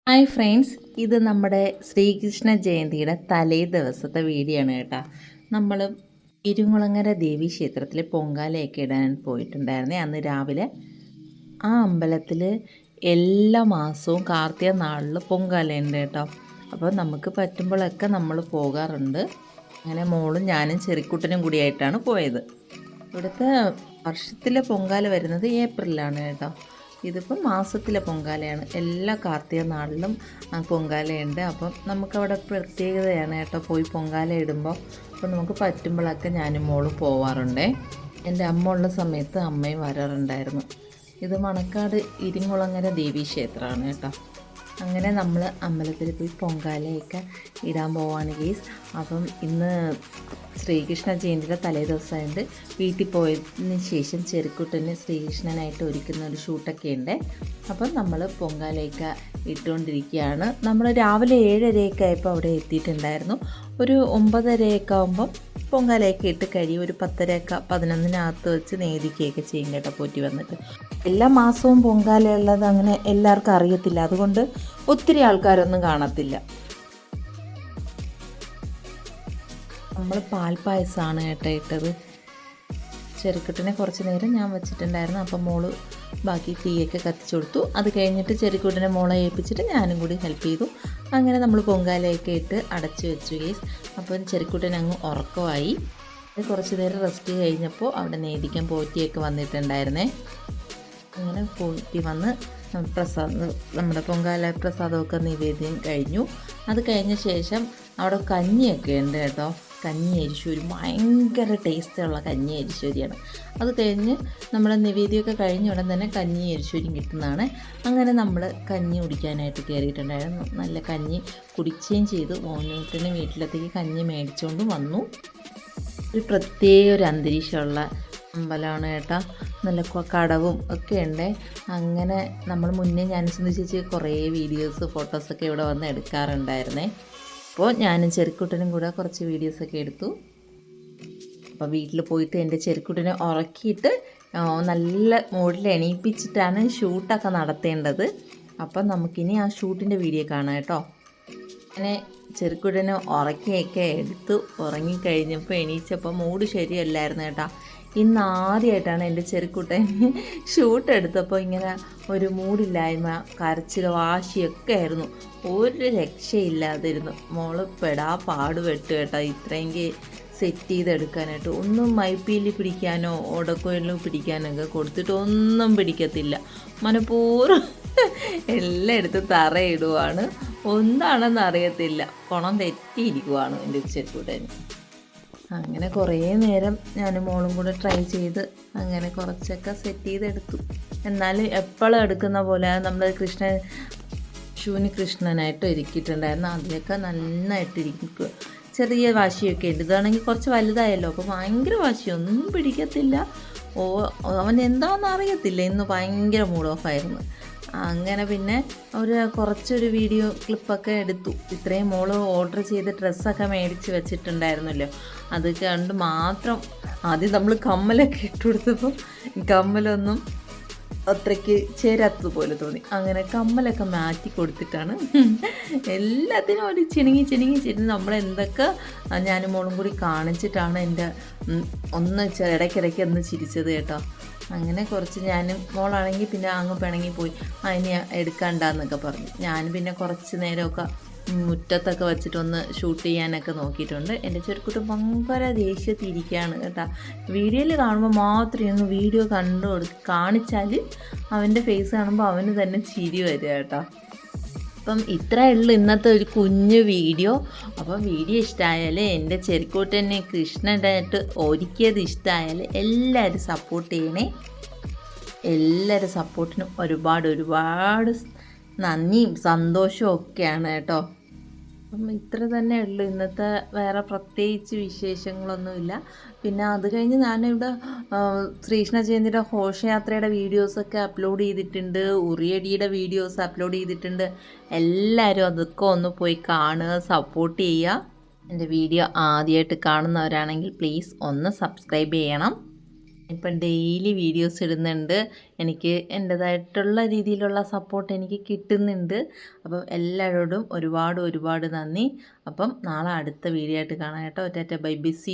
Hi friends, ഇത് നമ്മുടെ ശ്രീകൃഷ്ണ ജയന്തിയുടെ തലേ ദിവസത്തെ വീഡിയോ ആണ് കേട്ടോ. നമ്മൾ ഇരുങ്ങുളങ്ങര ദേവി ക്ഷേത്രത്തിൽ പൊങ്കാലയൊക്കെ ഇടാൻ പോയിട്ടുണ്ടായിരുന്നേ. അന്ന് രാവിലെ ആ അമ്പലത്തിൽ എല്ലാ മാസവും കാർത്തിക നാളിൽ പൊങ്കാലയുണ്ട് കേട്ടോ. അപ്പോൾ നമുക്ക് പറ്റുമ്പോഴൊക്കെ നമ്മൾ പോകാറുണ്ട്. അങ്ങനെ മോളും ഞാനും ചെറിക്കുട്ടനും കൂടിയായിട്ടാണ് പോയത്. ഇവിടുത്തെ വർഷത്തിലെ പൊങ്കാല വരുന്നത് ഏപ്രിലാണ് കേട്ടോ. ഇതിപ്പം മാസത്തിലെ പൊങ്കാലയാണ്. എല്ലാ കാർത്തിക നാളിലും പൊങ്കാലയുണ്ട്. അപ്പം നമുക്കവിടെ പ്രത്യേകതയാണ് കേട്ടോ പോയി പൊങ്കാല ഇടുമ്പോൾ. അപ്പോൾ നമുക്ക് പറ്റുമ്പോഴൊക്കെ ഞാനും മോളും പോവാറുണ്ട്. എൻ്റെ അമ്മ ഉള്ള സമയത്ത് അമ്മയും വരാറുണ്ടായിരുന്നു. ഇത് മണക്കാട് ഇരിങ്ങുളങ്ങര ദേവീക്ഷേത്രമാണ് കേട്ടോ. അങ്ങനെ നമ്മൾ അമ്പലത്തിൽ പോയി പൊങ്കാലയൊക്കെ ഇടാൻ പോവാണ് ഗീസ്. അപ്പം ഇന്ന് ശ്രീകൃഷ്ണ ജയന്തിയുടെ തലേ ദിവസമായിട്ട് വീട്ടിൽ പോയതിന് ശേഷം ചെറുക്കുട്ടന് ശ്രീകൃഷ്ണനായിട്ട് ഒരുക്കുന്ന ഒരു ഷൂട്ടൊക്കെ ഉണ്ട്. അപ്പം നമ്മൾ പൊങ്കാലയൊക്കെ ഇട്ടുകൊണ്ടിരിക്കുകയാണ്. നമ്മൾ രാവിലെ 7:30 ആയപ്പോൾ അവിടെ എത്തിയിട്ടുണ്ടായിരുന്നു. ഒരു 9:30 ആകുമ്പം പൊങ്കാലയൊക്കെ ഇട്ട് കഴിയും. ഒരു 10:30 11-നകത്ത് വെച്ച് നേദിക്കുകയൊക്കെ ചെയ്യും കേട്ടോ പോറ്റി വന്നിട്ട്. എല്ലാ മാസവും പൊങ്കാല ഉള്ളത് അങ്ങനെ എല്ലാവർക്കും അറിയത്തില്ല. അതുകൊണ്ട് ഒത്തിരി ആൾക്കാരൊന്നും കാണത്തില്ല. നമ്മൾ പാൽപ്പായസമാണ് കേട്ടോ ഇട്ടത്. ചെറുക്കുട്ടനെ കുറച്ച് നേരം ഞാൻ വെച്ചിട്ടുണ്ടായിരുന്നു. അപ്പം മോള് ബാക്കി തീയൊക്കെ കത്തിച്ചു കൊടുത്തു. അത് കഴിഞ്ഞിട്ട് ചെറുക്കുട്ടനെ മോളെ ഏൽപ്പിച്ചിട്ട് ഞാനും കൂടി ഹെൽപ്പ് ചെയ്തു. അങ്ങനെ നമ്മൾ പൊങ്കാലയൊക്കെ ഇട്ട് അടച്ചു വെച്ചു ഗൈസ്. അപ്പം ചെറുക്കുട്ടൻ അങ്ങ് ഉറക്കമായി. കുറച്ച് നേരം റെസ്റ്റ് കഴിഞ്ഞപ്പോൾ അവിടെ നേദിക്കാൻ പോറ്റിയൊക്കെ വന്നിട്ടുണ്ടായിരുന്നേ. അങ്ങനെ പോറ്റി വന്ന് നമ്മുടെ പൊങ്കാല പ്രസാദമൊക്കെ നിവേദ്യം കഴിഞ്ഞു. അത് കഴിഞ്ഞ ശേഷം അവിടെ കഞ്ഞിയൊക്കെ ഉണ്ട് കേട്ടോ. കഞ്ഞി അരിശ്ശൂരി ഭയങ്കര ടേസ്റ്റുള്ള കഞ്ഞി അരിശ്ശൂരിയാണ്. അത് കഴിഞ്ഞ് നമ്മുടെ നിവേദ്യമൊക്കെ കഴിഞ്ഞ ഉടൻ തന്നെ കഞ്ഞി അരിശ്ശൂരിയും കിട്ടുന്നതാണ്. അങ്ങനെ നമ്മൾ കഞ്ഞി കുടിക്കാനായിട്ട് കയറിയിട്ടുണ്ടായിരുന്നു. നല്ല കഞ്ഞി കുടിക്കുകയും ചെയ്തു. മോനൂട്ടിന് വീട്ടിലത്തേക്ക് കഞ്ഞി മേടിച്ചുകൊണ്ട് വന്നു. ഒരു പ്രത്യേക ഒരു അന്തരീക്ഷമുള്ള അമ്പലമാണ് കേട്ടോ. നല്ല കടവും ഒക്കെ ഉണ്ട്. അങ്ങനെ നമ്മൾ മുന്നേ ഞാൻ ചിന്തിച്ച് കുറേ വീഡിയോസ് ഫോട്ടോസൊക്കെ ഇവിടെ വന്ന് എടുക്കാറുണ്ടായിരുന്നേ. അപ്പോൾ ഞാനും ചെറുക്കുട്ടനും കൂടെ കുറച്ച് വീഡിയോസൊക്കെ എടുത്തു. അപ്പോൾ വീട്ടിൽ പോയിട്ട് എൻ്റെ ചെറുക്കുട്ടനെ ഉറക്കിയിട്ട് നല്ല മൂഡിൽ എണീപ്പിച്ചിട്ടാണ് ഷൂട്ടൊക്കെ നടത്തേണ്ടത്. അപ്പം നമുക്കിനി ആ ഷൂട്ടിൻ്റെ വീഡിയോ കാണാം കേട്ടോ. അങ്ങനെ ചെറുക്കുട്ടനെ ഉറക്കിയൊക്കെ എടുത്തു. ഉറങ്ങിക്കഴിഞ്ഞപ്പോൾ എണീച്ചപ്പോൾ മൂഡ് ശരിയല്ലായിരുന്നു കേട്ടോ. ഇന്ന് ആദ്യമായിട്ടാണ് എൻ്റെ ചെറുക്കുട്ടൻ ഷൂട്ട് എടുത്തപ്പോൾ ഇങ്ങനെ ഒരു മൂഡില്ലായ്മ, കരച്ചിൽ, വാശിയൊക്കെ ആയിരുന്നു. ഒരു രക്ഷയില്ലാതിരുന്നു. മോള് പാടുപെട്ടു കേട്ടോ ഇത്രയെങ്കിൽ സെറ്റ് ചെയ്തെടുക്കാനായിട്ട്. ഒന്നും മൈപ്പീലി പിടിക്കാനോ ഓടക്കോയിലും പിടിക്കാനൊക്കെ കൊടുത്തിട്ട് ഒന്നും പിടിക്കത്തില്ല. മനഃപൂർവ്വം എല്ലാം എടുത്ത് തറയിടുവാണ്. എന്താണെന്ന് അറിയത്തില്ല. കുണം തെറ്റിയിരിക്കുവാണ് എൻ്റെ ചെറുക്കുട്ടൻ. അങ്ങനെ കുറേ നേരം ഞാനും മോളും കൂടെ ട്രൈ ചെയ്ത് അങ്ങനെ കുറച്ചൊക്കെ സെറ്റ് ചെയ്തെടുത്തു. എന്നാലും എപ്പോഴും എടുക്കുന്ന പോലെ നമ്മൾ കൃഷ്ണനായിട്ട് ഒരുക്കിയിട്ടുണ്ടായിരുന്നു. അതിലൊക്കെ നന്നായിട്ടിരിക്കുക. ചെറിയ വാശിയൊക്കെ ഉണ്ട്. ഇതാണെങ്കിൽ കുറച്ച് വലുതായല്ലോ. അപ്പോൾ ഭയങ്കര വാശിയൊന്നും പിടിക്കത്തില്ല. അവൻ എന്താണെന്ന് അറിയത്തില്ല. ഇന്ന് ഭയങ്കര മൂഡ് ഓഫായിരുന്നു. അങ്ങനെ പിന്നെ കുറച്ചൊരു വീഡിയോ ക്ലിപ്പൊക്കെ എടുത്തു. ഇത്രയും മോള് ഓർഡർ ചെയ്ത് ഡ്രസ്സൊക്കെ മേടിച്ച് വെച്ചിട്ടുണ്ടായിരുന്നല്ലോ. അത് കണ്ട് മാത്രം ആദ്യം നമ്മൾ കമ്മലൊക്കെ ഇട്ട് കൊടുത്തപ്പോൾ കമ്മലൊന്നും അത്രയ്ക്ക് ചേരാത്തതുപോലെ തോന്നി. അങ്ങനെ കമ്മലൊക്കെ മാറ്റി കൊടുത്തിട്ടാണ് എല്ലാത്തിനും ഒരു ചിണുങ്ങി നമ്മളെന്തൊക്കെ ഞാനും മോളും കൂടി കാണിച്ചിട്ടാണ് എൻ്റെ ഇടയ്ക്കിടയ്ക്ക് ഒന്ന് ചിരിച്ചത് കേട്ടോ. അങ്ങനെ കുറച്ച് ഞാനും മോളാണെങ്കിൽ പിന്നെ അങ്ങ് പിണങ്ങിപ്പോയി. ഇനി എടുക്കണ്ടെന്നൊക്കെ പറഞ്ഞു. ഞാൻ പിന്നെ കുറച്ച് നേരമൊക്കെ മുറ്റത്തൊക്കെ വെച്ചിട്ടൊന്ന് ഷൂട്ട് ചെയ്യാനൊക്കെ നോക്കിയിട്ടുണ്ട്. എൻ്റെ ചെറുക്കുട്ടൻ ഭയങ്കര ദേഷ്യത്തിരിക്കുകയാണ് കേട്ടോ. വീഡിയോയിൽ കാണുമ്പോൾ മാത്രമേ ഒന്ന് വീഡിയോ കാണിച്ചാൽ അവൻ്റെ ഫേസ് കാണുമ്പോൾ അവന് തന്നെ ചിരി വരിക കേട്ടോ. അപ്പം ഇത്രയേ ഉള്ളൂ ഇന്നത്തെ ഒരു കുഞ്ഞു വീഡിയോ. അപ്പം വീഡിയോ ഇഷ്ടമായാൽ എൻ്റെ ചെറുക്കുട്ടനെ കൃഷ്ണനായിട്ട് ഒരുക്കിയത് ഇഷ്ടമായാൽ എല്ലാവരും സപ്പോർട്ട് ചെയ്യണേ. എല്ലാവരും സപ്പോർട്ടിനും ഒരുപാട് നന്ദിയും സന്തോഷവും ഒക്കെയാണ് കേട്ടോ. അപ്പം ഇത്ര തന്നെ ഉള്ളൂ ഇന്നത്തെ. വേറെ പ്രത്യേകിച്ച് വിശേഷങ്ങളൊന്നുമില്ല. പിന്നെ അത് കഴിഞ്ഞ് ഞാനിവിടെ ശ്രീകൃഷ്ണ ജയന്തിയുടെ ഘോഷയാത്രയുടെ വീഡിയോസൊക്കെ അപ്ലോഡ് ചെയ്തിട്ടുണ്ട്. ഉറിയടിയുടെ വീഡിയോസ് അപ്ലോഡ് ചെയ്തിട്ടുണ്ട്. എല്ലാവരും അതൊക്കെ ഒന്ന് പോയി കാണുക, സപ്പോർട്ട് ചെയ്യുക. എൻ്റെ വീഡിയോ ആദ്യമായിട്ട് കാണുന്നവരാണെങ്കിൽ പ്ലീസ് ഒന്ന് സബ്സ്ക്രൈബ് ചെയ്യണം. ഇപ്പം ഡെയിലി വീഡിയോസ് ഇടുന്നുണ്ട്. എനിക്ക് എൻ്റേതായിട്ടുള്ള രീതിയിലുള്ള സപ്പോർട്ട് എനിക്ക് കിട്ടുന്നുണ്ട്. അപ്പം എല്ലാവരോടും ഒരുപാട് ഒരുപാട് നന്ദി. അപ്പം നാളെ അടുത്ത വീഡിയോ ആയിട്ട് കാണാം കേട്ടോ. Tata bye bye.